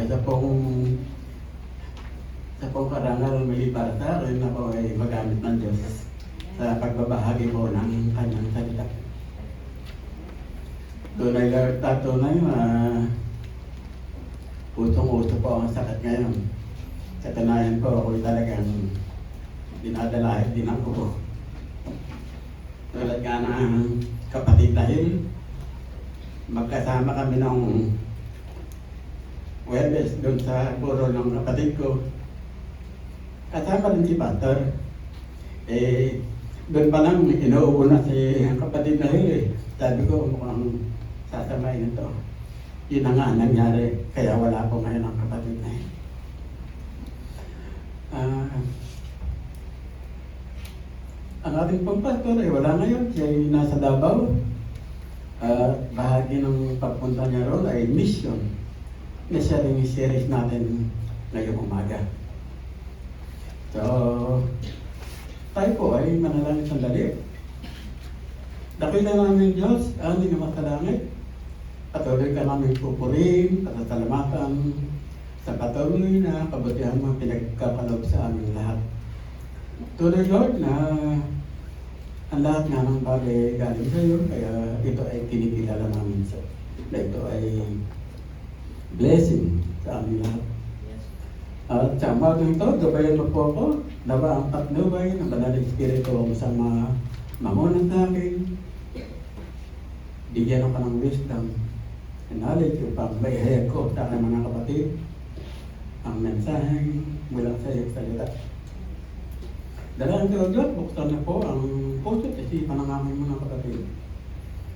sa pong karangal militar sa akin ako ay magamit ng Diyos sa pagbabahagi ko ng kanyang salita. Tunay na utong-uto po ang sakit ngayon. Katunayan po ako talagang dinadalahin din ako. Tulad nga ng kapatid dahil magkasama kami ng Webes doon sa buro ng kapatid ko. Kasama rin si Pastor. Doon pa lang inuubo na si kapatid na yun. Sabi ko mukhang sasamayin ito. Yun na nga nangyari. Kaya wala po ngayon ang kapatid na yun. Ang ating pong pastor ay wala ngayon. Siya ay nasa Davao. Bahagi ng pagpunta niya roon ay mission na siya rin series natin ngayong umaga. So, tayo po ay manalangin sandali. Dakila namin Diyos, aming Ama sa langit. Patuloy ka namin pupurihin, patasalamatan sa patuloy na kabutihan mo pinagkapaloob sa aming lahat. Tunay Lord na ang lahat nga ng bagay galing sa iyo, kaya ito ay kinikilala namin sa na ito ay blessing sa aming lahat. At sa umagang ito, gabayan mo po ako, nawa ang patnubay ng Banal na Espiritu sa mamunan sa akin. Bigyan ako ng wisdom and knowledge upang maihayag ko sa aking mga kapatid ang mensaheng mula sa iyong salita. Dalawang Diyos, buksan na po ang puso at isipan ng aming mga kapatid.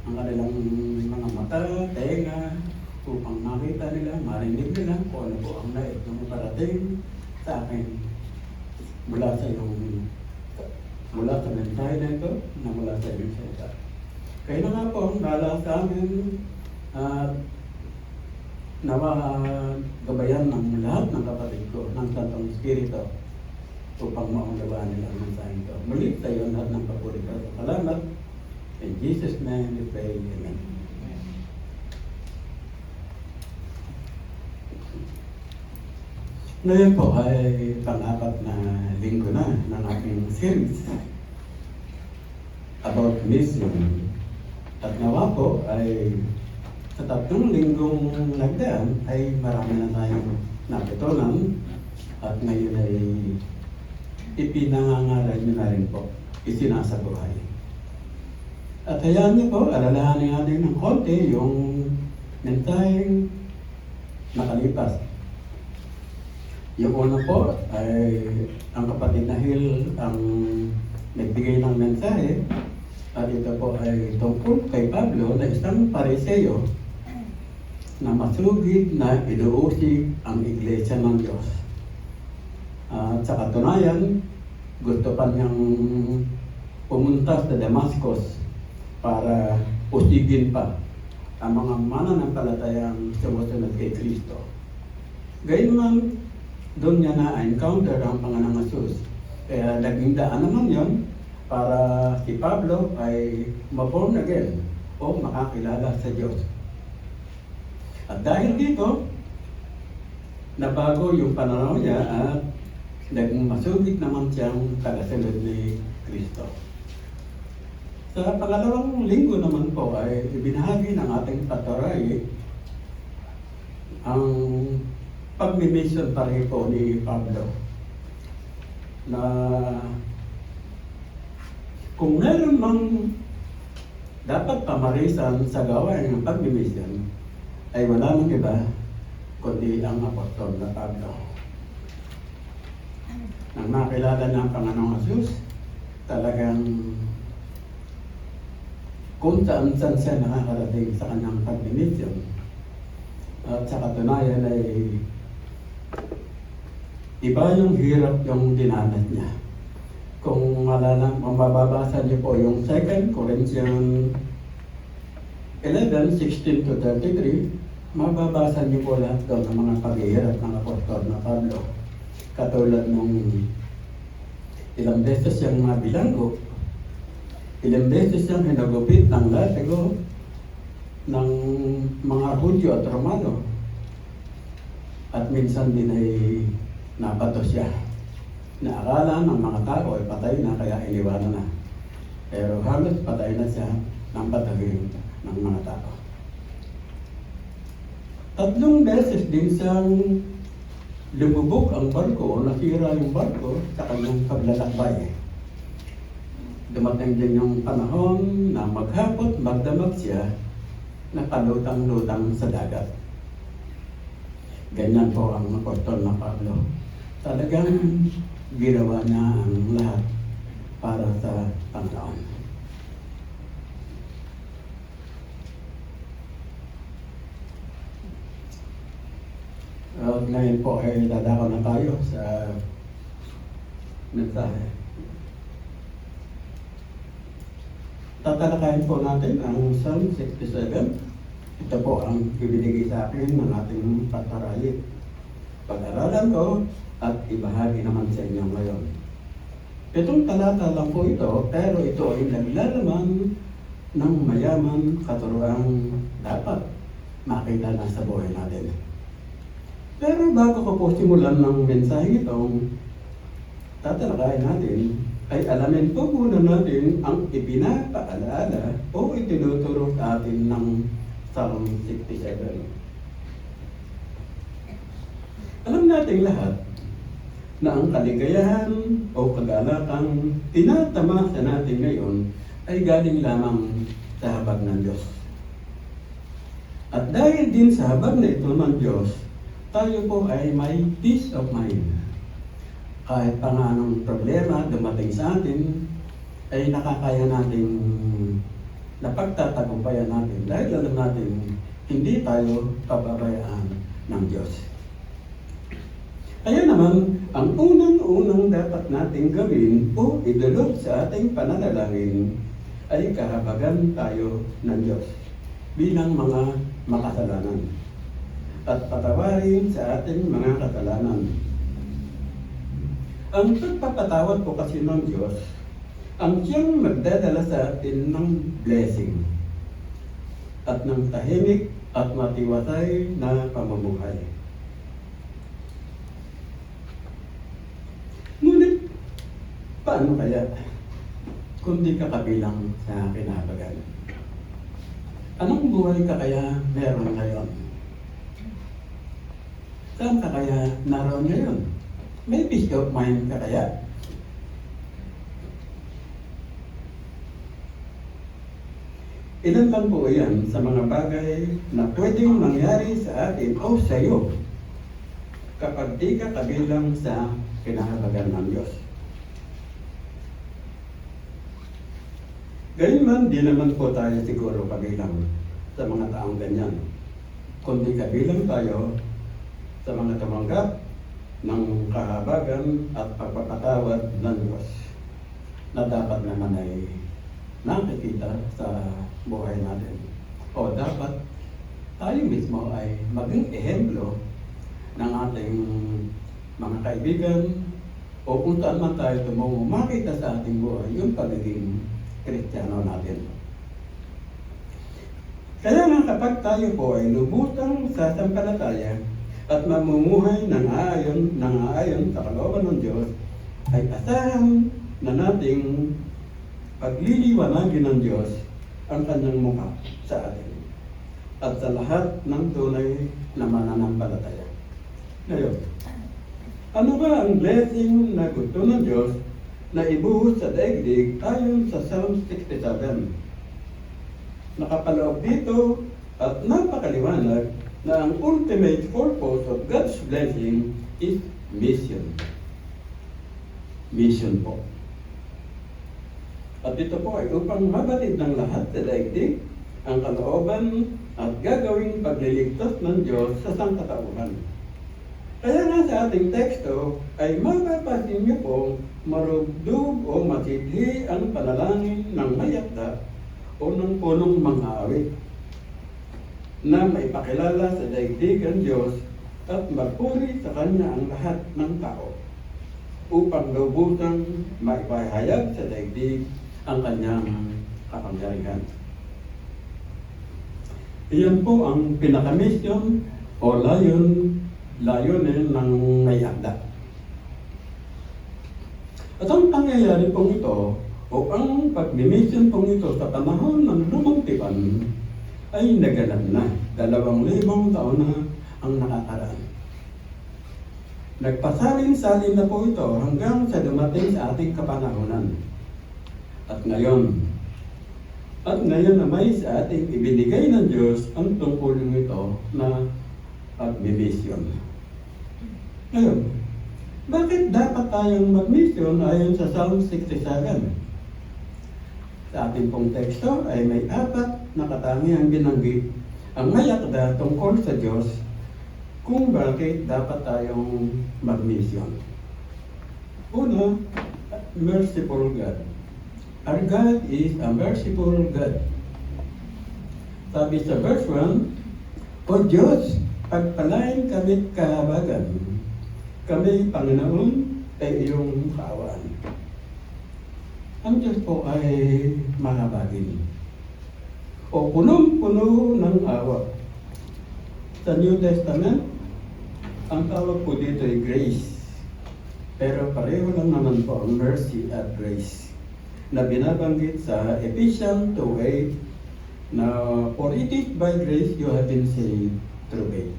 Ang kanilang mga mata, tenga, upang makita nila, marinig nila kung ano po ang nais na parating sa akin mula sa mensahe na ito na mula sa iyong salita. Kaya na nga po ang bahala sa amin at nawa gabayan ng lahat ng kapatid ko ng Santong Espiritu upang maunawaan nila ang mensahe ito. Muli sa iyo lahat ng papuri ko. Salamat. In Jesus' name we pray. Amen. Ngayon po ay pang-apat na linggo na ng aking series about mission. At nawa po ay sa 3 linggong nagdaan ay marami na tayong natutunan at ngayon ay ipinangangaral nyo na rin po, isinasabuhay. At hayaan niyo po, alalahanin natin ng konti yung mensaheng nakalipas. Yung una po ay ang kapatid na Hill ang nagbigay ng mensahe at ito po ay tungkol kay Pablo na isang Pariseo na masugid na inuusig ang Iglesia ng Diyos. At sa katunayan, gusto pa niyang pumunta sa Damascus para usigin pa ang mga mananampalatayang sumusunod kay Kristo. Gayunman, doon niya na-encounter ang Panginoong Hesus. Kaya naging daan naman yun para si Pablo ay ma-born again o makakilala sa Diyos. At dahil dito, nabago yung pananaw niya at naging masugid naman siyang tagasunod ni Kristo. Sa pangalawang linggo naman po ay ibinahagi ng ating patuloy ang pag-mission pa rin po ni Pablo na kung meron mang dapat pamarisan sa gawain ng pag-mission ay wala nang iba kundi ang apostol na Pablo. Nang makilala ng Panginoong Hesus, talagang kung saan siya nakakarating sa kanyang pag-mission. At sa katunayan ay iba yung hirap yung dinanas niya. Kung mababasa niyo po yung 2 Corinthians 11:16 to 33, mababasa niyo po lahat doon ng mga paghihirap ng apostol na Pablo. Katulad nung ilang beses siyang mabilanggo, ilang beses siyang hinagupit ng latigo ng mga Hudyo at Romano. At minsan din ay napato siya. Naakala ng mga tao ay patay na kaya iniwanan na. Pero halos patay na siya ng patahin ng mga tao. 3 beses din siyang lumubog ang barko o nasira yung barko sa kanyang paglalakbay. Dumating din yung panahon na maghapot, magdamag siya, nakalutang-lutang sa dagat. Ganyan po ang apostol na Pablo. Talagang ginawa niya ang lahat para sa Panginoon. Ngayon po ay dadako na tayo sa mensahe. Tatalakayin po natin ang Psalm 67. Ito po ang ibinigay sa akin ng ating patarali. Pag-aralan ko at ibahagi naman sa inyo ngayon. Itong talata lang po ito, pero ito ay naglalaman ng mayaman katuruang dapat makita na sa buhay natin. Pero bago ko po simulan ng mensahe itong tatalakayin natin, ay alamin po muna natin ang ipinapaalala o itinuturo sa atin ng Psalm 67. Alam natin lahat na ang kaligayahan o kagalakang tinatamasa natin ngayon ay galing lamang sa habag ng Diyos. At dahil din sa habag na ito ng Diyos, tayo po ay may peace of mind. Kahit pa nga anong problema dumating sa atin, ay nakakaya nating napagtatagumpayan natin dahil alam natin hindi tayo pababayaan ng Diyos. Kaya naman, ang unang-unang dapat nating gawin o idulog sa ating pananalangin ay kahabagan tayo ng Diyos bilang mga makasalanan at patawarin sa ating mga kasalanan. Ang pagpapatawad po kasi ng Diyos ang siyang magdadala sa atin ng blessing at ng tahimik at matiwasay na pamumuhay. Ngunit, paano kaya kung di ka kabilang sa kinahabagan? Anong buhay ka kaya meron ngayon? Saan ka kaya naroon ngayon? May peace of mind ka kaya? Ilan lang po yan sa mga bagay na pwedeng mangyari sa atin o sa iyo kapag di ka kabilang sa kinahabagan ng Diyos. Gayunman, di naman po tayo siguro kabilang sa mga taong ganyan. Kundi kabilang tayo sa mga tumanggap ng kahabagan at pagpapatawad ng Diyos na dapat naman ay nakikita sa buhay natin. O dapat tayo mismo ay maging ehemplo ng ating mga kaibigan o kung saan man tayo tumungo, makita sa ating buhay yung pagiging Kristiyano natin. Kaya nga kapag tayo po ay lubutang sasampalataya at mamumuhay ng aayon sa kalooban ng Diyos, ay asahan na nating pagliliwanagin ng Diyos ang kanyang mukha sa atin at sa lahat ng tunay na mananampalataya. Ngayon, ano ba ang blessing na gusto ng Diyos na ibuhos sa daigdig ayon sa Psalm 67? Nakapaloob dito at napakaliwanag na ang ultimate purpose of God's blessing is mission. Mission po. At ito po ay upang mabatid ng lahat sa daigdig ang kalooban at gagawing pagliligtas ng Diyos sa sangkatauhan. Kaya nga sa ating teksto ay mapapansin niyo po marugdog o masidhi ang panalangin ng mayakda o ng punong mang-aawit na maipakilala sa daigdig ang Diyos at magpuri sa Kanya ang lahat ng tao upang lubutang maipahayag sa daigdig ang Kanyang kapangyarihan. Iyan po ang pinaka-mission o layon layunin ng may akda. At ang pangyayari pong ito, o ang pagmimisyon pong ito sa panahon ng lumang tipan, ay naganap na. 2,000 taon na ang nakakaraan. Nagpasalin-salin na po ito hanggang sa dumating sa ating kapanahonan. At ngayon na may sa ating ibinigay ng Diyos ang tungkulin ito na pagmimisyon. Ngayon, bakit dapat tayong mag-mission ayon sa Psalm 67? Sa ating pong teksto ay may 4 na katangiang binanggit ang may akda tungkol sa Diyos kung bakit dapat tayong mag-mission. Una, merciful God. Our God is a merciful God. Sabi sa verse 1, O Diyos, pagpalain kami't kahabagan. Kami, Panginoon, ay iyong kaawaan. Ang Diyos po ay mahabagin. O punong-puno ng awa. Sa New Testament, ang tawag po dito ay grace. Pero pareho lang naman po ang mercy at grace na binabanggit sa Ephesians 2:8 na for it is by grace you have been saved through faith.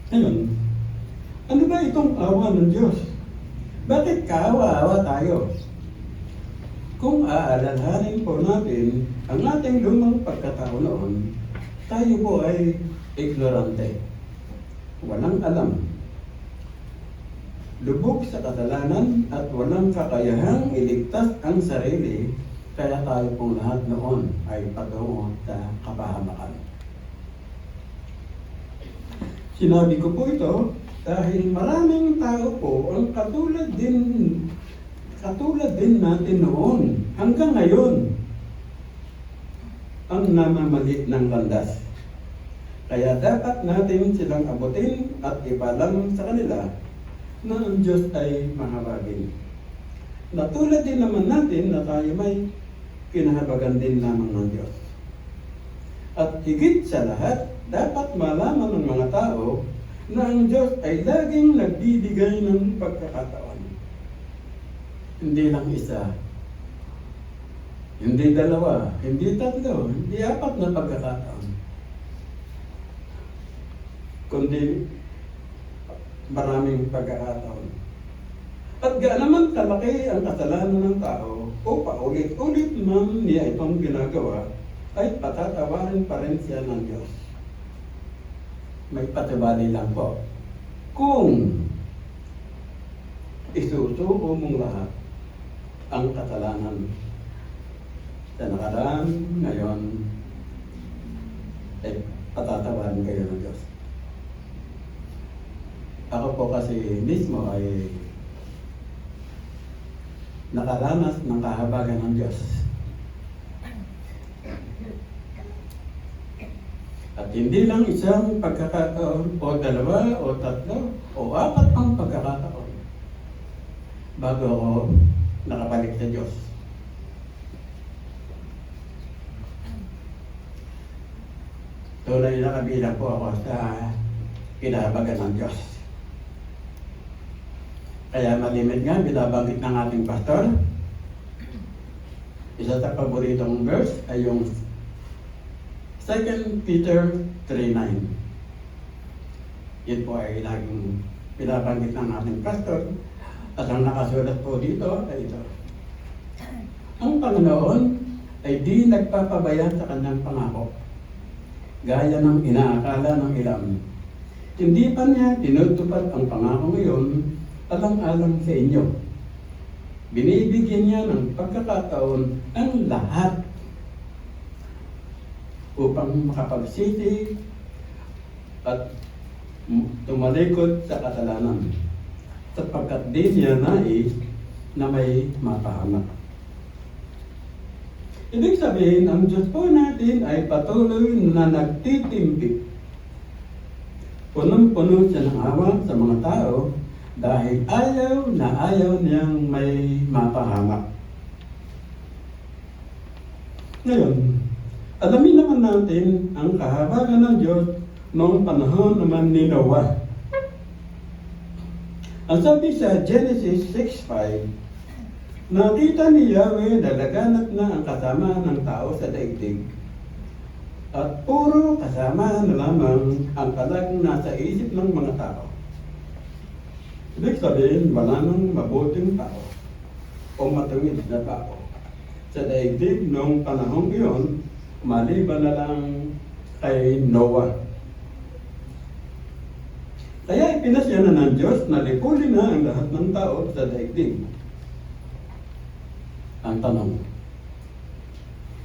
Ngayon, ano ba itong awa ng Diyos? Bakit kaawa-awa tayo? Kung aalalahanin po natin ang ating lumang pagkatao noon, tayo po ay ignorante. Walang alam. Lubog sa kasalanan at walang kakayahang iligtas ang sarili, kaya tayo pong lahat noon ay patungo sa kapahamakan. Sinabi ko po ito dahil maraming tao po ang katulad din natin noon hanggang ngayon ang namamali ng landas. Kaya dapat natin silang abutin at ipalam sa kanila na ang Diyos ay mahabagin. Natulad din naman natin na tayo may kinahabagan din lamang ng Diyos. At higit sa lahat, dapat malaman ng mga tao na ang Diyos ay laging nagbibigay ng pagkakataon. Hindi lang isa, hindi 2, hindi 3, hindi 4 na pagkakataon. Kundi maraming pagkakataon. At gaano kalaki ang kasalanan ng tao o paulit-ulit man niya itong ginagawa, ay patatawarin pa rin siya ng Diyos. May patibali lang po. Kung isusuko mong lahat ang kasalanan sa nakaraan, ngayon, ay patatawarin kayo ng Diyos. Ako po kasi mismo ay nakaranas ng kahabagan ng Diyos. At hindi lang isang pagkakataon o 2 o 3 o 4 ang pagkakataon bago ako nakabalik sa Diyos. Tunay na kabilang po ako sa kinahabagan ng Diyos. Kaya malimit nga, binabanggit ng ating pastor, isa sa paboritong verse ay yung 2 Peter 3:9. Yan po ay laging binabanggit ng ating pastor. At ang nakasulat po dito ay ito. Ang Panginoon ay di nagpapabaya sa kanyang pangako, gaya ng inaakala ng ilan. Hindi pa niya tinutupad ang pangako ngayon alang-alang sa inyo. Binibigyan niya ng pagkakataon ang lahat upang makapagsisi at tumalikod sa kasalanan, sapagkat di niya nais na may mapahamak. Ibig sabihin, ang Diyos po natin ay patuloy na nagtitimpik. Punong-puno siya ng awa sa mga tao dahil ayaw niyang may mapahamak. Ngayon, alamin naman natin ang kahabagan ng Diyos noong panahon naman ni Noah. Ang sabi sa Genesis 6:5, nakita ni Yahweh na laganap na ang kasama ng tao sa daigdig, at puro kasama na lamang ang kalag nasa isip ng mga tao. Ibig sabihin, wala nang mabuting tao o matuwid na tao sa daigdig noong panahong iyon, maliban na lang kay Noah. Kaya ipinasya na ng Diyos na lipulin na ang lahat ng tao sa daigdig. Ang tanong,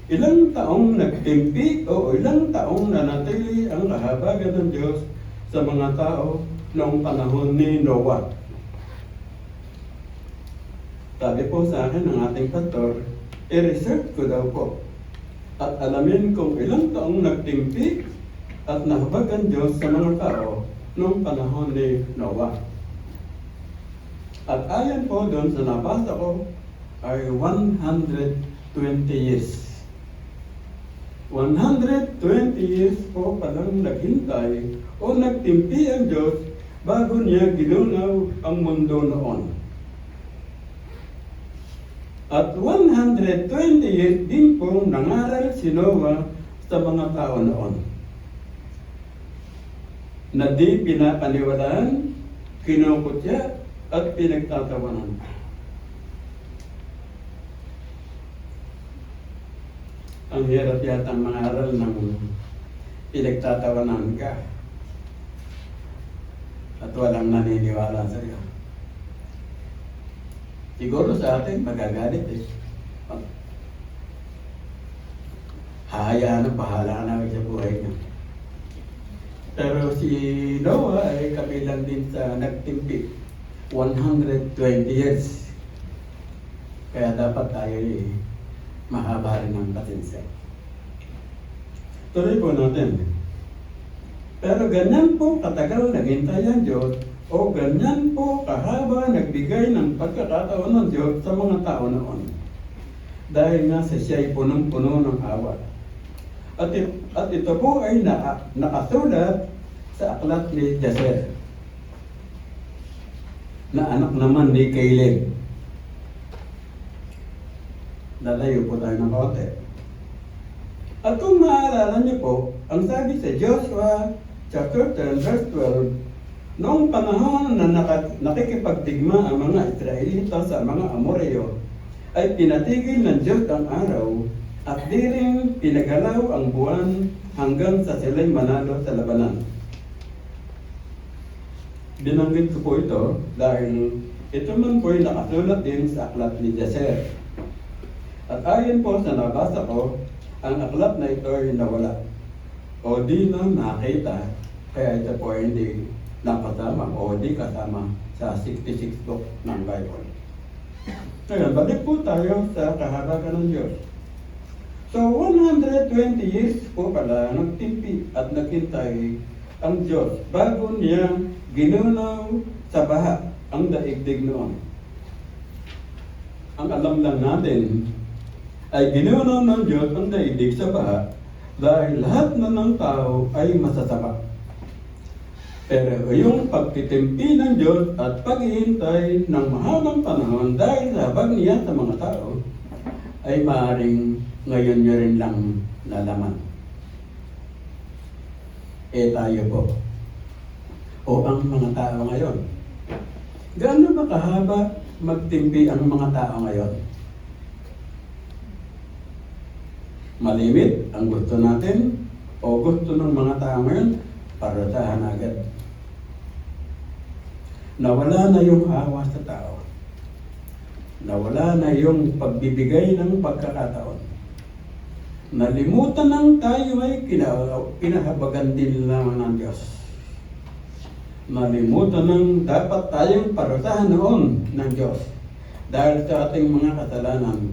ilang taong nagtimpi o ilang taong nanatili ang kahabagan ng Diyos sa mga tao noong panahon ni Noah? Sabi po sa akin ng ating pastor, i-research ko daw po at alamin kung ilang taong nagtimpi at nahabag ang Diyos sa mga tao noong panahon ni Noah. At ayon po doon sa nabasa ko ay 120 years. 120 years po palang naghintay o nagtimpi ang Diyos bago niya ginunaw ang mundo noon. At 120 years din pong nangaral si Noah sa mga tao noon, na di pinapaniwalaan, kinukutya at pinagtatawanan. Ang hirap yatang mangaral ng pinagtatawanan ka at walang naniniwala sa iyo. Siguro sa atin magagalit eh. Hahayaan na, bahala na sa buhay niya. Pero si Noah ay kabilang din sa nagtimpi. 120 years. Kaya dapat tayo mahaba rin ang pasensya. Tuloy po natin. Pero ganyan po katagal naghintay ang Diyos o ganyan po kahaba nagbigay ng pagkakataon ng Diyos sa mga tao noon. Dahil nga sa siya'y punong-puno ng awa. At ito po ay nakasulat sa aklat ni Jazer, na anak naman ni Caleb. Lalayo po tayo ng konti. At kung maaalala niyo po, ang sabi sa Joshua chapter 10 verse 12, noong panahon na nakikipagdigma ang mga Israelita sa mga Amoreo, ay pinatigil ng Diyos ang araw at di rin pinagalaw ang buwan hanggang sa sila'y manalo sa labanan. Binanggit ko po ito dahil ito man po ay nakasulat din sa aklat ni Jazer. At ayon po sa nabasa ko, ang aklat na ito ay nawala o di na nakita, kaya ito po ay hindi nakasama o di kasama sa 66 book ng Bible. Ngayon, balik po tayo sa kahabagan ng Diyos. So, 120 years po pala nagtimpi at naghintay ang Diyos bago niya ginunaw sa baha ang daigdig noon. Ang alam lang natin ay ginunaw ng Diyos ang daigdig sa baha dahil lahat na ng tao ay masasama. Pero yung pagtitimpi ng Diyos at paghihintay ng mahabang panahon dahil sa habag niya sa mga tao ay maaaring ngayon nyo rin lang nalaman. Tayo po. O ang mga tao ngayon. Gaano ba kahaba magtimpi ang mga tao ngayon? Malimit ang gusto natin o gusto ng mga tao ngayon, parusahan agad. Nawala na yung awa sa tao. Nawala na yung pagbibigay ng pagkakataon. Nalimutan ng tayo ay kinahabagan din naman ng Diyos. Nalimutan ng dapat tayong parusahan noon ng Diyos dahil sa ating mga kasalanan.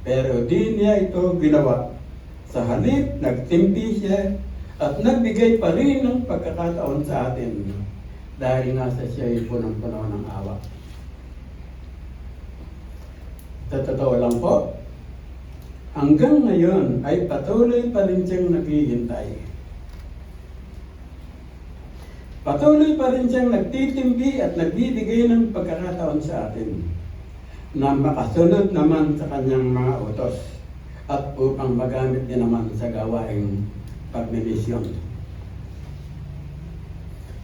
Pero di niya ito ginawa. Sa halip, nagtimpi siya at nagbigay pa rin ng pagkakataon sa atin dahil nasa siya ay punong-puno ng awa. Sa totoo lang po, hanggang ngayon ay patuloy pa rin siyang naghihintay. Patuloy pa rin siyang nagtitimbi at nagbibigay ng pagkakataon sa atin na makasunod naman sa kanyang mga utos at upang magamit niya naman sa gawaing pagmimisyon.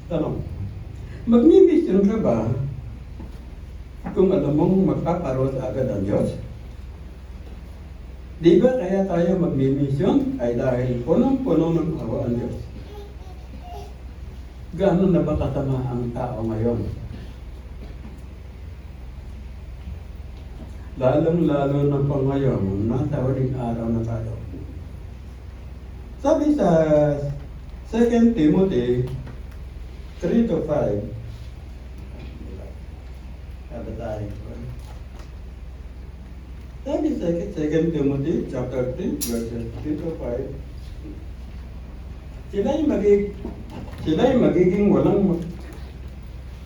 Tanong, magmimisyon ka ba kung alam mong magpaparoon agad ang Diyos? Di ba kaya tayo magmimisyon ay dahil punong-puno ng awa ang Diyos? Gaano na ba kasama ang tao ngayon? Lalong-lalo na pa ngayon, nasa huling araw na tayo. Sabi sa 2 Timothy 3-5, sabi sa 2 Timothy chapter 3, verses 3-5, sila'y magiging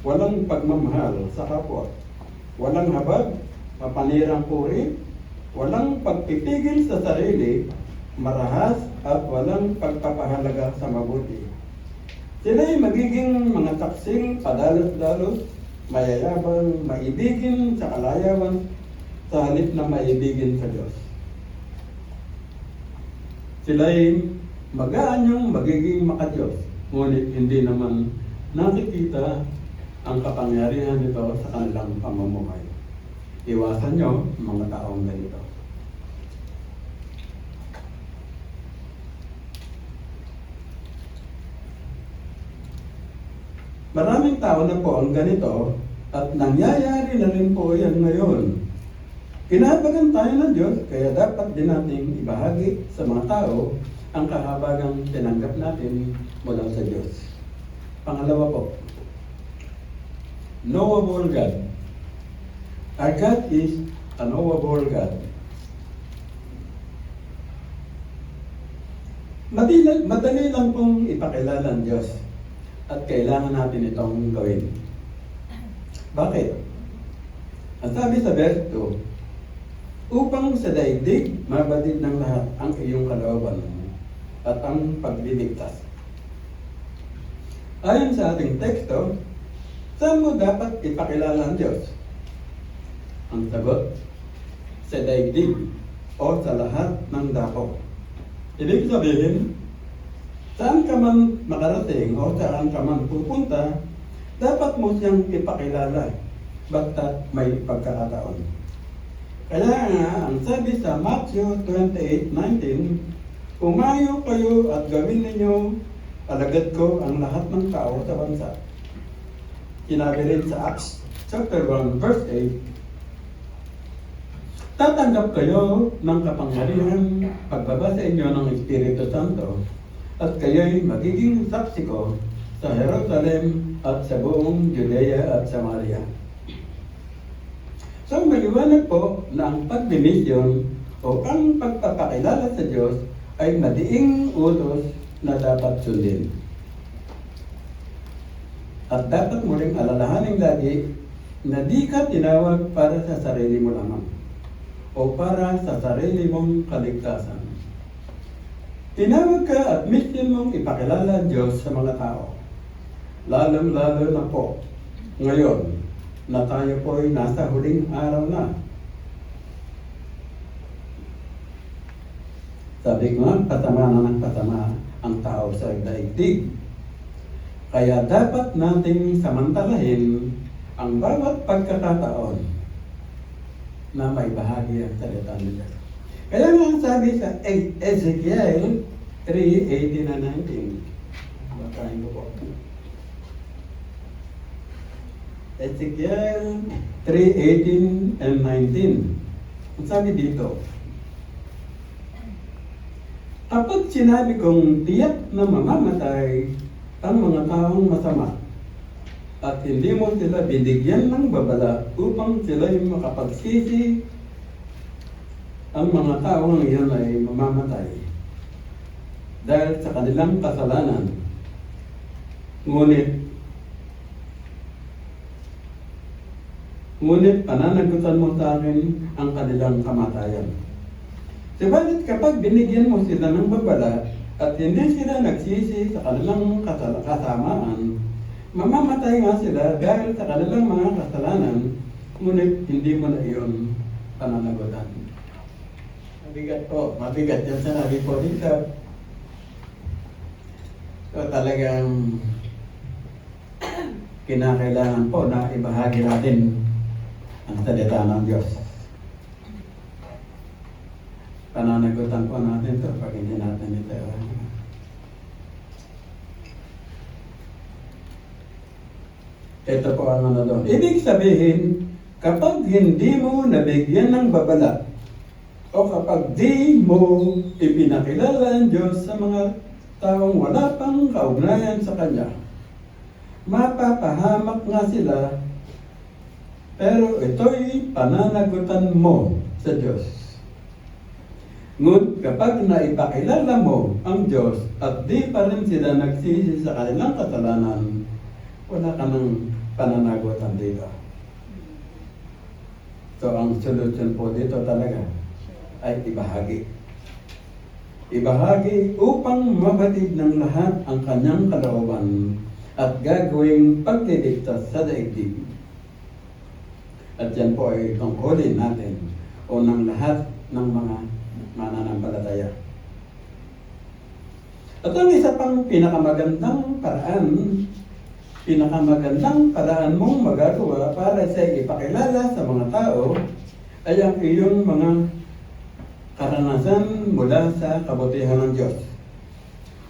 walang pagmamahal sa kapwa, walang habag, mapanirang puri, walang pagpipigil sa sarili, marahas at walang pagpapahalaga sa mabuti. Sila'y magiging mga taksing padalos-dalos, mayayabang, maibigin sa kalayawan, sa halip na maibigin sa Diyos. Sila'y mag-aanyong magiging makadiyos, ngunit hindi naman nakikita ang kapangyarihan nito sa kanilang pamumuhay. Iwasan nyo mga taong ganito. Maraming tao na po ang ganito at nangyayari na rin po yan ngayon. Kinahabagan tayo ng Diyos, kaya dapat din nating ibahagi sa mga tao ang kahabagang tinanggap natin mula sa Diyos. Pangalawa po, knowable God. Our God is a knowable God. Madali lang pong ipakilala ang Diyos at kailangan natin itong gawin. Bakit? Ang sabi sa verse 2, upang sa daigdig mabatid ng lahat ang iyong kalooban at ang pagliligtas. Ayon sa ating teksto, saan mo dapat ipakilala ang Diyos? Ang sagot, sa daigdig o sa lahat ng dako. Ibig sabihin, saan ka man makarating o saan ka man pupunta, dapat mo siyang ipakilala basta't may pagkakataon. Kaya nga, ang sabi sa Matthew 28:19, umayo kayo at gawin ninyo alagad ko ang lahat ng tao sa bansa. Sinabi rin sa Acts chapter 1 verse 8, tatanggap kayo ng kapangyarihan pagbaba sa inyo ng Espiritu Santo at kayo'y magiging saksi ko sa Jerusalem at sa buong Judea at Samaria. So maliwanag po na ang pagmimisyon o ang pagpapakilala sa Diyos ay madiing utos na dapat sundin. At dapat mo ring alalahanin lagi na di ka tinawag para sa sarili mo lamang o para sa sarili mong kaligtasan. Tinawag ka at mission mong ipakilala ang Diyos sa mga tao. Lalong-lalo na po ngayon na tayo po ay nasa huling araw na. Sabi ko nga, patama na ng patama ang tao sa daigdig. Kaya dapat nating samantalahin ang bawat pagkakataon na may bahagi ang salita nila. Kaya nga sabi sa Ezekiel 3:18-19. Bakain ko po. Ezekiel 3:18-19. Ang sabi dito, kapag sinabi kong tiyak na mamamatay ang mga taong masama, at hindi mo sila binigyan ng babala upang sila'y makapagsisi, ang mga taong iyon ay mamamatay dahil sa kanilang kasalanan. Ngunit pananagutan mo sa akin ang kanilang kamatayan. Subalit kapag binigyan mo sila ng babala at hindi sila nagsisi sa kanilang kasamaan, Mamamatay nga sila dahil sa kanilang mga kasalanan, ngunit hindi mo na iyon pananagutan. Mabigat po, mabigat yan sinabi po dito. So talagang kinakailangan po na ibahagi natin ang salita ng Diyos. Pananagutan po natin ito pag hindi natin ito. Ito po ang ano doon. Ibig sabihin, kapag hindi mo nabigyan ng babala, o kapag di mo ipinakilala ang Diyos sa mga taong wala pang kaugnayan sa Kanya, mapapahamak nga sila, pero ito'y pananagutan mo sa Diyos. Ngunit kapag naipakilala mo ang Diyos at di pa rin sila nagsisi sa kanilang kasalanan, wala ka ng pananagutan dito. So ang solusyon po dito talaga ay ibahagi. Ibahagi upang mabatid ng lahat ang kanyang kalooban at gagawing pagliligtas sa daigdig. At yan po ay tungkulin natin o ng lahat ng mga mananampalataya. At ang isa pang pinakamagandang paraan mong magagawa para sa ipakilala sa mga tao ay ang iyong mga karanasan mula sa kabutihan ng Diyos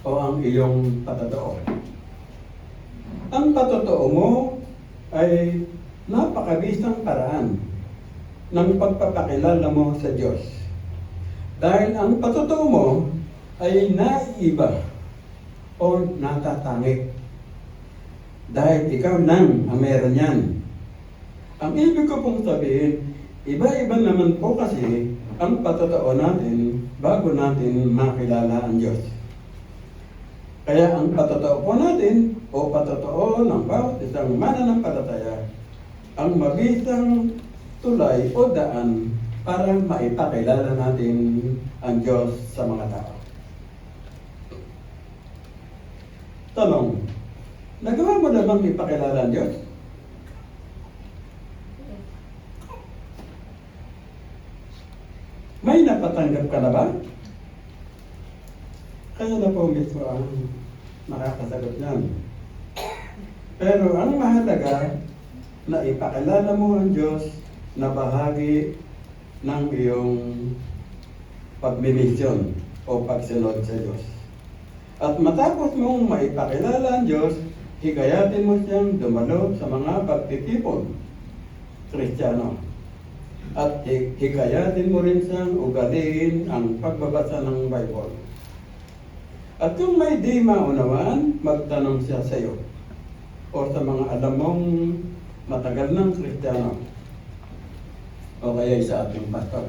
o ang iyong patotoo. Ang patotoo mo ay napakabisang paraan ng pagpapakilala mo sa Diyos. Dahil ang patotoo mo ay naiiba o natatangi. Dahil ikaw lang ang meron yan. Ang ibig ko pong sabihin, iba-iba naman po kasi ang patotoo natin bago natin makilala ang Diyos. Kaya ang patotoo po natin o patotoo ng bawat isang mananampalataya ang mabisang tulay o daan para maipakilala natin ang Diyos sa mga tao. Tanong, nagawa mo na bang ipakilala ang Diyos? May napatanggap ka na ba? Kaya na po mismo ang makakasagot niyan. Pero ang mahalaga na ipakilala mo ang Diyos na bahagi ng iyong pagmimisyon o pagsunod sa Diyos. At matapos mong maipakilala ang Diyos, hikayatin mo siyang dumalo sa mga pagtitipon Kristiyano. At hikayatin mo rin siyang ugaliin ang pagbabasa ng Bible. At kung may di maunawaan, magtanong siya sa iyo o sa mga alam mong matagal ng Kristiyano o kaya sa ating pastor.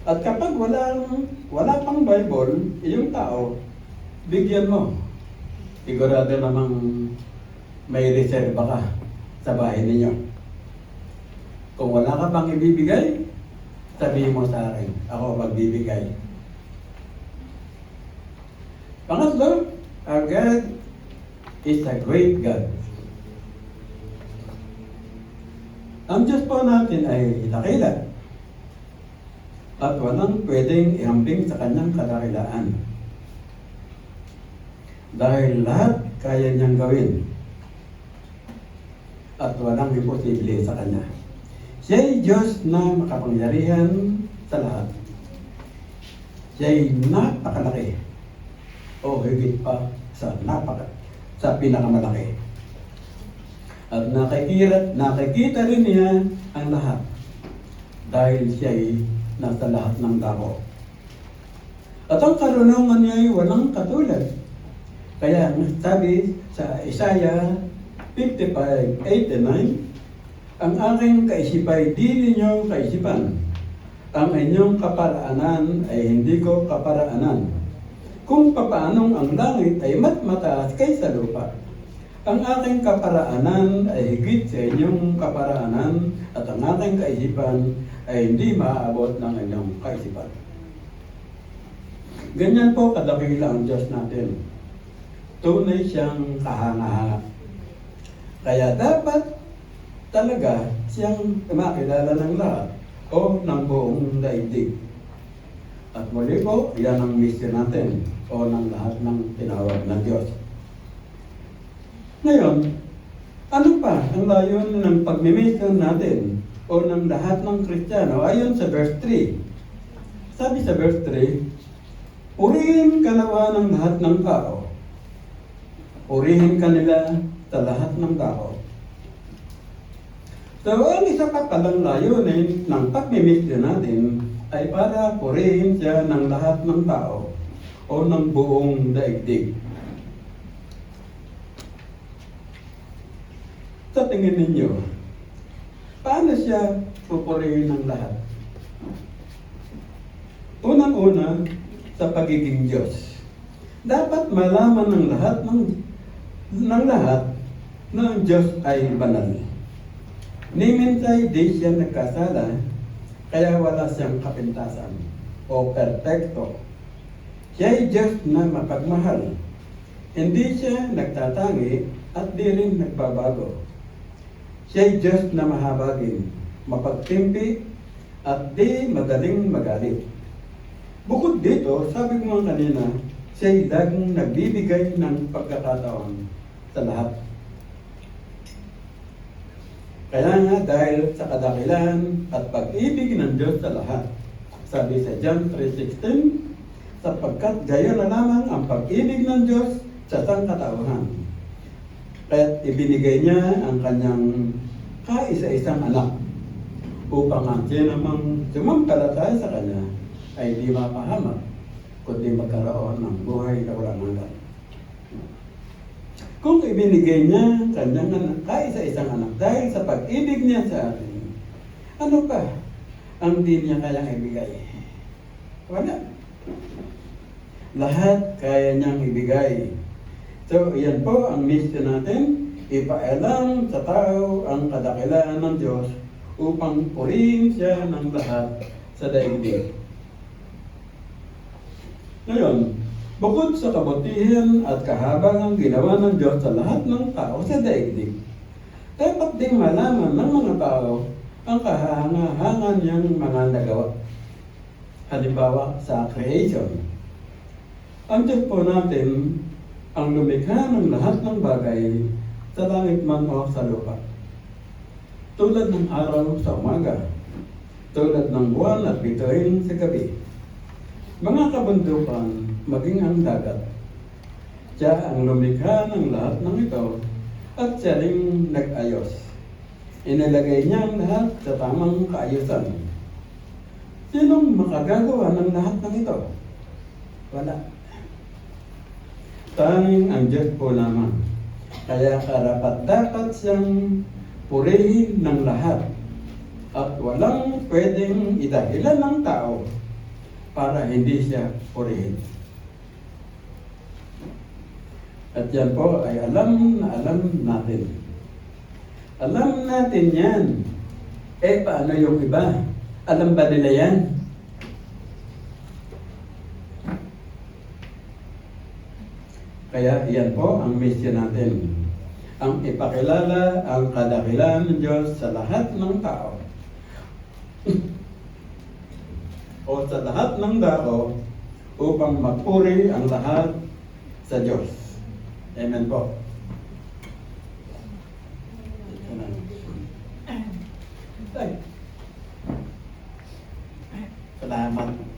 At kapag wala pang Bible, iyong tao, bigyan mo. Sigurado namang may reserba ka sa bahay ninyo. Kung wala ka pang ibibigay, sabihin mo sa akin, ako magbibigay. Pangatlo, our God is a great God. Ang Diyos po natin ay dakila at walang pwedeng ihambing sa kanyang kadakilaan. Dahil lahat kaya niyang gawin at walang imposible sa kanya. Siya'y Diyos na makapangyarihan sa lahat. Siya'y napakalaki o higit pa sa pinakamalaki. At nakikita rin niya ang lahat dahil siya'y nasa lahat ng dako. At ang karunungan niya ay walang katulad. Kaya sabi sa Isaiah 55:89, ang aking kaisipay di ninyo kaisipan, ang inyong kaparaanan ay hindi ko kaparaanan. Kung papaanong ang langit ay mataas kaysa lupa, ang aking kaparaanan ay higit sa inyong kaparaanan at ang aking kaisipan ay hindi maaabot ng inyong kaisipan. Ganyan po kadakila ang Diyos natin. Tunay siyang kahanga-hanga. Kaya dapat talaga siyang makilala ng lahat o ng buong daigdig. At muli po, yan ang mission natin o ng lahat ng tinawag ng Diyos. Ngayon, ano pa ang layunin ng pagmimission natin o ng lahat ng Kristiyano ayon sa verse 3? Sabi sa verse 3, purihin ka nawa ng lahat ng tao. Purihin ka nila sa lahat ng tao. So, ang isa pa palang layunin ng pagmimission natin ay para purihin siya ng lahat ng tao o ng buong daigdig. Sa tingin ninyo, paano siya pupurihin ng lahat? Unang-una, sa pagiging Diyos. Dapat malaman ng lahat na ang Diyos ay banal. Ni minsan di siya nagkasala, kaya wala siyang kapintasan o perpekto. Siya ay Diyos na mapagmahal. Hindi siya nagtatangi at di rin nagbabago. Siya ay Diyos na mahabagin, mapagtimpi, at di madaling magalit. Bukod dito, sabi ko nga kanina, siya ay laging nagbibigay ng pagkakataon sa lahat. Kaya nga dahil sa kadakilan at pag-ibig ng Diyos sa lahat, sabi sa John 3:16, sapagkat gayon na lamang ang pag-ibig ng Diyos sa sangkatauhan. Kaya't ibinigay niya ang kanyang kaisa-isang anak upang ang sinamang sumampalataya sa kanya ay di mapahamak, kundi magkaroon ng buhay na walang hanggan. Kung ibinigay niya kanyang kaisa-isang anak dahil sa pag-ibig niya sa atin, ano pa ang di niya kayang ibigay? Wala. Lahat kaya niyang ibigay. So, yan po ang mission natin, ipaalam sa tao ang kadakilaan ng Diyos upang purihin siya ng lahat sa daigdig. Ngayon, bukod sa kabutihan at kahabangang ginawa ng Diyos sa lahat ng tao sa daigdig, dapat ding malaman ng mga tao ang kahangahangan niyang mga nagawa. Halimbawa, sa creation. Ang Diyos po natin ang lumikha ng lahat ng bagay sa langit man o sa lupa. Tulad ng araw sa umaga, tulad ng buwan at bituin sa gabi. Mga kabundukan, maging ang dagat. Siya ang lumikha ng lahat ng ito at siya ring nag-ayos. Inilagay niya ang lahat sa tamang kaayusan. Sinong makagagawa ng lahat ng ito? Wala. Tanging ang Diyos po naman. Kaya karapat-dapat siyang purihin ng lahat at walang pwedeng idahilan ng tao para hindi siya purihin. At yan po ay alam na alam natin. Alam natin yan. Paano yung iba? Alam ba nila yan? Kaya yan po ang mission natin. Ang ipakilala ang kadakilaan ng Diyos sa lahat ng tao. O sa lahat ng tao upang magpuri ang lahat sa Diyos. Amen po. Salamat.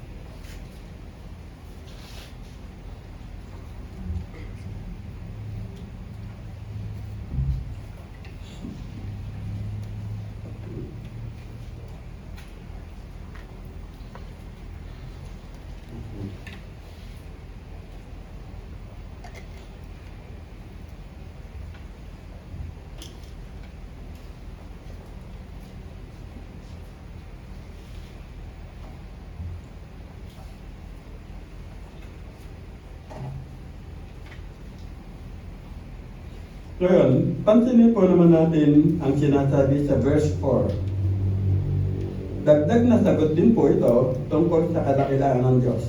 Ngayon, pansinin po naman natin ang sinasabi sa verse 4. Dagdag na sagot din po ito tungkol sa kadakilaan ng Diyos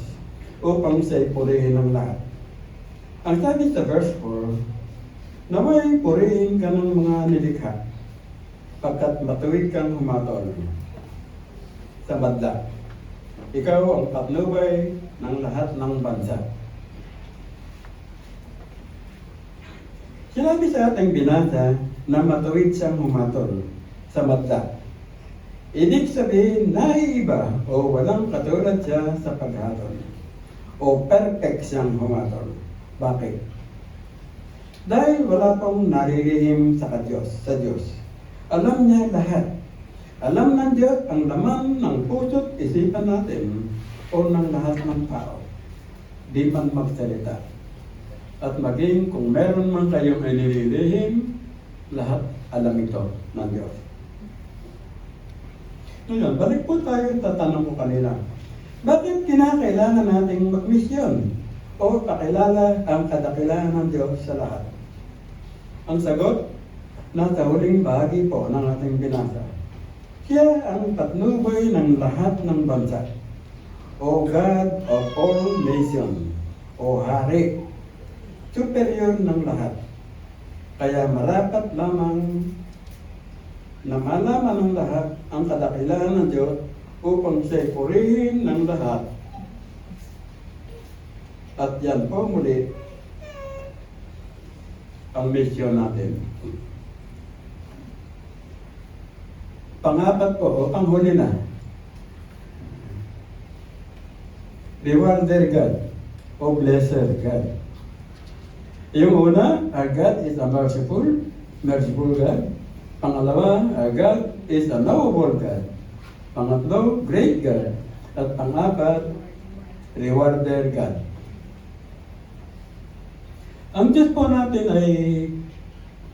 upang siya'y purihin ng lahat. Ang sabi sa verse 4, Naway purihin ka ng mga nilikha, pagkat matuwid kang humatol sa madla. Ikaw ang patnubay ng lahat ng bansa. Sinabi sa ating binasa na matuwid siyang humatol sa madla. Ibig sabihin, naiiba o walang katulad siya sa paghatol. O perfect siyang humatol. Bakit? Dahil wala pong naririhim sa Diyos. Alam niya lahat. Alam ng Diyos ang laman ng puso't isipan natin o ng lahat ng tao. Di man magsalita. At maging kung meron man kayong inililihim, lahat alam ito ng Diyos. Ngayon, balik po tayo sa tanong ko kanina. Bakit kinakailangan nating magmisyon o pakilala ang kadakilaan ng Diyos sa lahat? Ang sagot, nasa huling bahagi po ng ating binasa. Siya ang patnubay ng lahat ng bansa. O God of all nations, o Hari, superior ng lahat. Kaya marapat lamang na malaman ng lahat ang kadakilaan ng Diyos upang siya'y purihin ng lahat. At yan po muli ang misyon natin. Pangapat po, o panghuli na. Rewarder God, o blesser God. Yung una, our God is a merciful God. Pangalawa, our God is a knowable God. Pangatlo, great God. At pangapat, rewarder God. Ang Diyos po natin ay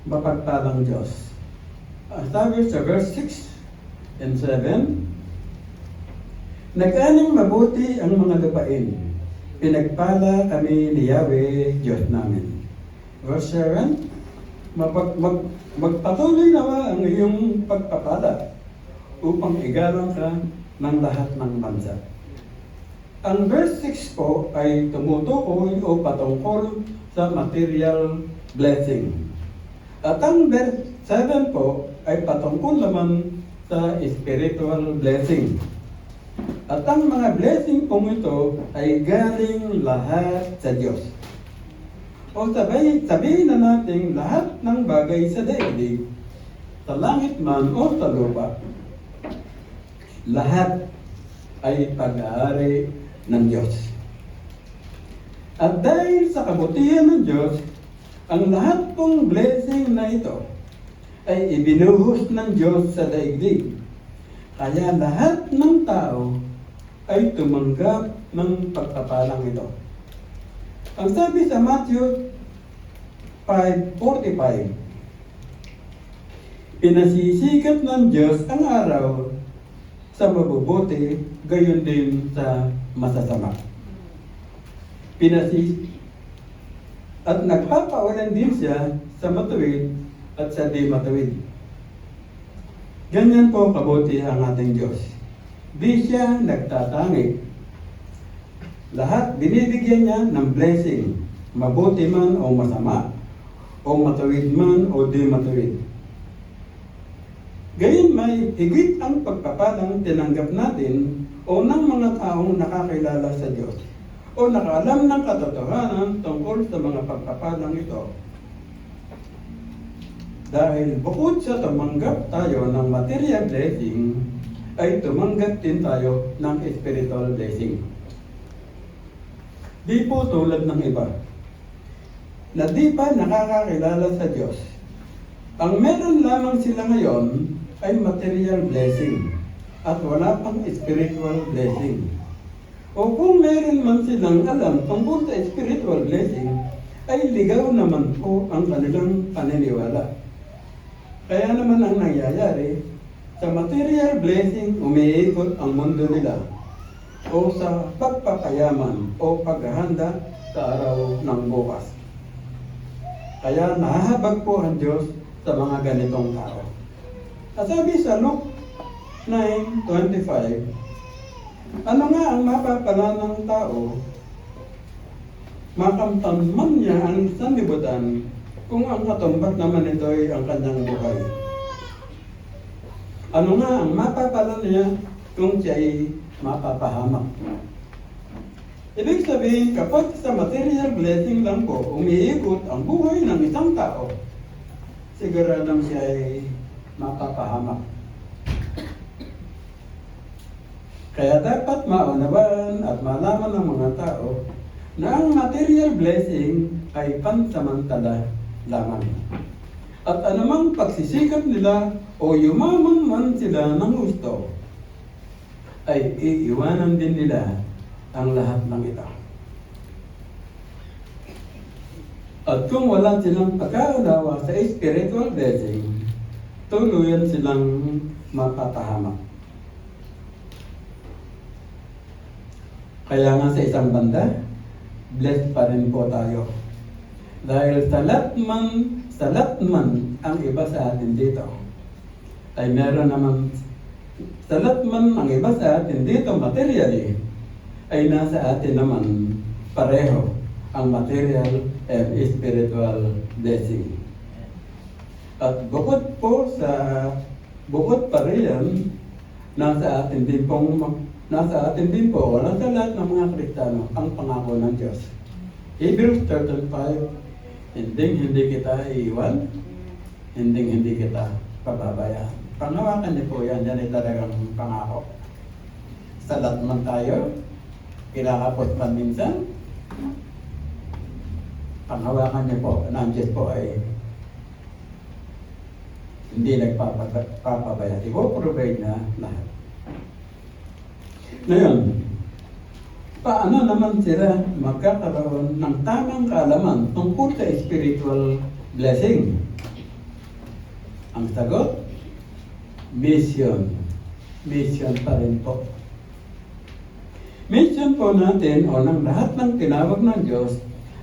mapagpalang Diyos. Sabi sa verse 6 and 7, nag-aning mabuti ang mga lupain. Pinagpala kami ni Yahweh, Diyos namin. Verse 7, magpatuloy nawa ang iyong pagpapala upang igalang ka ng lahat ng bansa. Ang verse 6 po ay tumutukoy o patungkol sa material blessing. At ang verse 7 po ay patungkol naman sa spiritual blessing. At ang mga blessing po ito ay galing lahat sa Diyos. O sabihin na natin lahat ng bagay sa daigdig, sa langit man o sa lupa, lahat ay pag-aari ng Diyos. At dahil sa kabutihan ng Diyos, ang lahat pong blessing na ito ay ibinuhos ng Diyos sa daigdig. Kaya lahat ng tao ay tumanggap ng pagpapalang ito. Ang sabi sa Matthew 5:45, pinasisikat ng Diyos ang araw sa mabubuti, gayon din sa masasama. At nagpapaulan din siya sa matuwid at sa di matuwid. Ganyan po kabuti ang ating Diyos. Di siya nagtatangi. Lahat binibigyan niya ng blessing, mabuti man o masama, o matuwid man o di matuwid. Gayon may higit ang pagpapalang tinanggap natin o ng mga taong nakakilala sa Diyos o nakaalam ng katotohanan tungkol sa mga pagpapalang ito. Dahil bukod sa tumanggap tayo ng material blessing, ay tumanggap din tayo ng spiritual blessing. Di po tulad ng iba, na di pa nakakakilala sa Diyos. Ang meron lamang sila ngayon ay material blessing at wala pang spiritual blessing. O kung meron man silang alam tungkol sa spiritual blessing, ay ligaw naman po ang kanilang paniniwala. Kaya naman ang nangyayari, sa material blessing umiikot ang mundo nila o sa pagpapayaman o paghahanda sa araw ng bukas. Kaya nahahabag po ang Diyos sa mga ganitong tao. At sabi sa Luke 9:25, ano nga ang mapapala ng tao? Makamtan man niya ang sanlibutan kung ang katumbas naman ito ay ang kanyang buhay. Ano nga ang mapapala niya kung siya ay mapapahamak? Ibig sabihin, kapag sa material blessing lang po, umiikot ang buhay ng isang tao, siguradong siya ay mapapahamak. Kaya dapat maunawaan at malaman ng mga tao na ang material blessing ay pansamantala lamang. At anumang pagsisikap nila o yumaman man sila ng gusto, ay iiwanan din nila ang lahat ng ito. At kung wala silang pagkaunawa sa spiritual blessing, tuluyan silang mapapahamak. Kaya nga sa isang banda, blessed pa rin po tayo. Dahil salat man ang iba sa atin dito, ay meron naman salat man ang iba sa atin dito materially, ay nasa atin naman pareho ang material and spiritual blessing. At bukod pa riyan, nasa atin din po, nasa lahat ng mga Kristiyano ang pangako ng Diyos. Hebrews 13:5, hindi kita iiwan, hindi kita pababayaan. Panghawakan niyo po yan ay talagang pangako. Salat man tayo, kinakapot man minsan, panghawakan niyo po, ng Diyos po ay hindi nagpapabaya. I-provide na lahat. Ngayon, paano naman sila magkakaroon ng tamang kaalaman tungkol sa spiritual blessing? Ang sagot, mission. Mission pa rin po. Mission po natin o ng lahat ng tinawag ng Diyos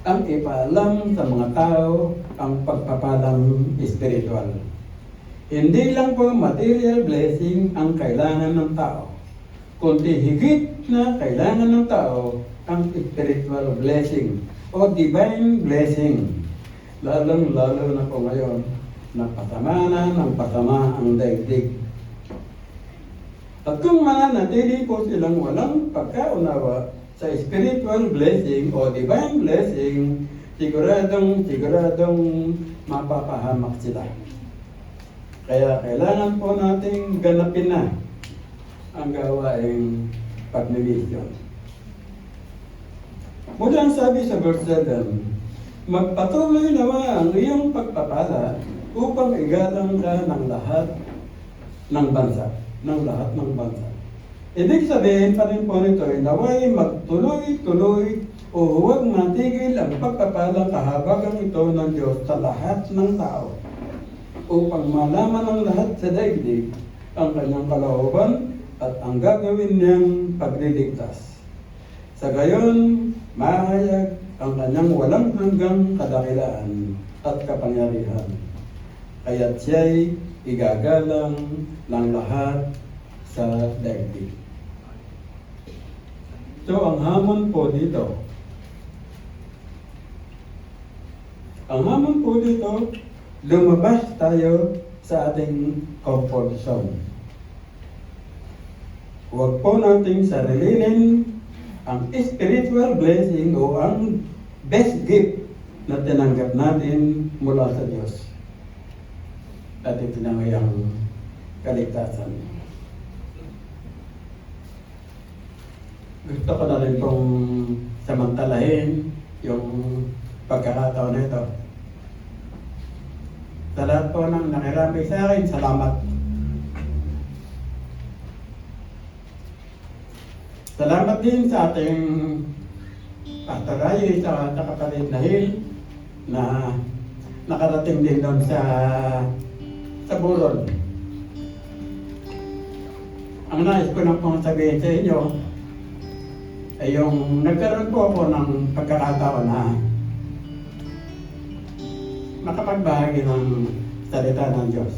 ang ipaalam sa mga tao ang pagpapalang spiritual. Hindi lang po material blessing ang kailangan ng tao, kundi higit na kailangan ng tao ang spiritual blessing o divine blessing. Lalong-lalo na po ngayon, napasama na ng pasama ang daigdig. At kung mananatili po silang walang pagkaunawa sa spiritual blessing o divine blessing, siguradong mapapahamak sila. Kaya kailangan po nating ganapin na ang gawaing pagmimisyon. Mula ang sabi sa verse 7, magpatuloy nawa ang iyong pagpapala upang igalang ka ng lahat ng bansa. Ibig sabihin pa rin po nito ay naway magtuloy-tuloy o huwag matigil ang pagpapalang kahabagan ito ng Diyos sa lahat ng tao upang malaman ng lahat sa daigdig ang kanyang kalooban at ang gagawin niyang pagliligtas. Sa gayon, mahayag ang kanyang walang hanggang kadakilaan at kapangyarihan. Kaya't siya'y igagalang ng lahat sa daigdig. So, ang hamon po dito, lumabas tayo sa ating comfort zone. Huwag po nating sarilinin ang spiritual blessing o ang best gift na tinanggap natin mula sa Diyos. At ito na ngayong kaligtasan. Gusto ko na rin pong samantalahin yung pagkakataon na ito. Sa lahat po ng nakiramay sa akin, salamat. Salamat din sa ating Pastor Ray, sa kapatid na Hill, na nakarating din doon sa Buron. Ang nais ko na pong sabihin sa inyo ay yung nagkaroon po ako ng pagkakataon na makapagbahagi ng salita ng Diyos.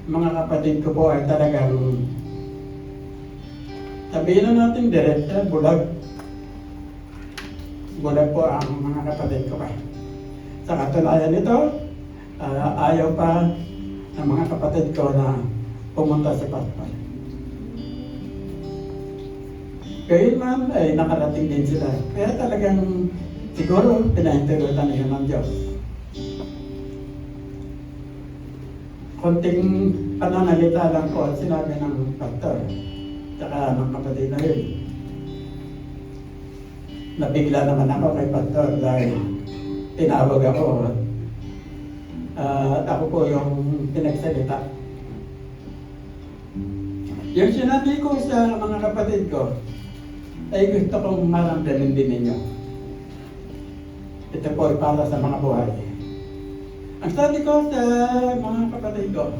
Mga kapatid ko po ay talagang sabihin na natin direkta, bulag. gulat po ang mga kapatid ko pa. Sa katunayan nito, ayaw pa ng mga kapatid ko na pumunta sa pastor. Gayun man ay nakarating din sila. Kaya talagang siguro pinahinturutan nila ng Diyos. Konting pananalita lang po at sinabi ng pastor. Tsaka ng kapatid na yun. Nabigla naman ako kay pastor dahil tinawag ako. At ako po yung pinagsalita. Yung sinabi ko sa mga kapatid ko, ay gusto kong maramdamin din ninyo. Ito po ay para sa mga buhay. Ang sabi ko sa mga kapatid ko,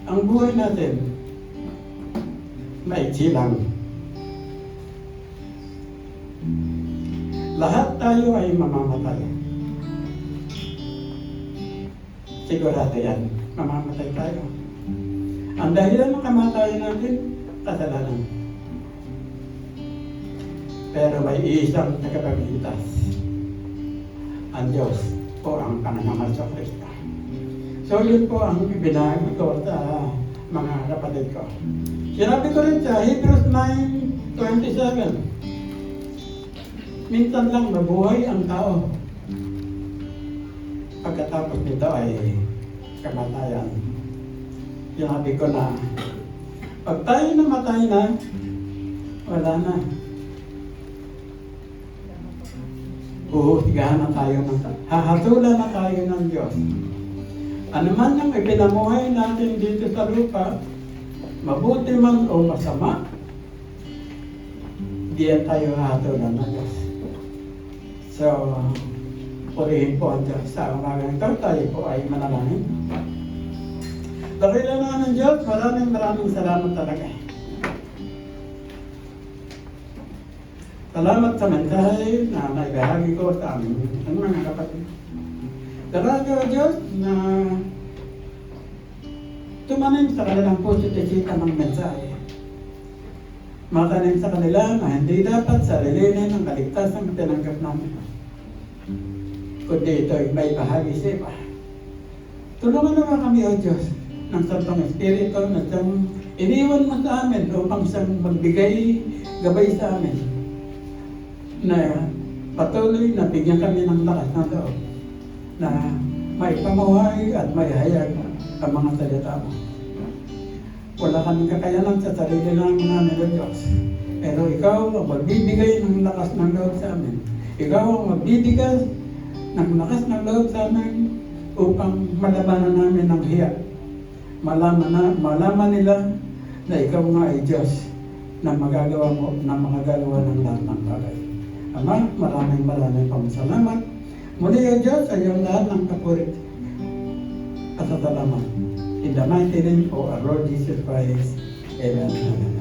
ang buhay natin, maiksi lang. Lahat tayo ay mamamatay. Sigurado yan, mamamatay tayo. Ang dahilan ng kamatayan natin, kasalanan. Pero may isang tagapagligtas. Ang Diyos po ang Panginoong Kristo. So yun po ang ibinahagi ko sa mga kapatid ko. Sinabi ko rin sa Hebrews 9:27. Minsan lang mabuhay ang tao. Pagkatapos nito ay kamatayan. Sinabi ko na pag tayo namatay na, wala na. Huhusgahan na tayo hahatulan na tayo ng Diyos. Ano man yung ipinamuhay natin dito sa lupa, mabuti man o masama, diyan tayo hahatulan ng Diyos. So, purihin po ang Diyos sa umagang ito, tayo po ay manalangin. Dakilan na ng Diyos, maraming salamat talaga. Salamat sa mensahe na naibahagi ko sa amin ang mga kapatid. Salamat o Diyos na tumanim sa kanilang puso at isipan ng mensahe. Matanim sa kanila na hindi dapat sarilinin ang kaligtasan na tinanggap namin. Kundi ito ay may bahagi sa iba. Tulungan naman kami o Diyos ng Santong Espiritu na siyang iniwan mo sa amin upang siyang magbigay gabay sa amin na patuloy na bigyan kami ng lakas ng loob na may pamuhay at may hayag ang mga salita mo. Wala kaming kakayanan sa sarili lang namin o Diyos. Pero ikaw ang magbibigay ng lakas ng loob sa amin. Ikaw ang magbibigay ng lakas ng loob sa amin upang malabanan namin ang hiya. Malaman nila na ikaw nga ay Diyos na magagawa mo, na magagawa ng lahat ng bagay. Ama, maraming salamat. Muli o Diyos sa iyong lahat ng kapurit at salamat. In the mighty name of our Lord Jesus Christ. Amen.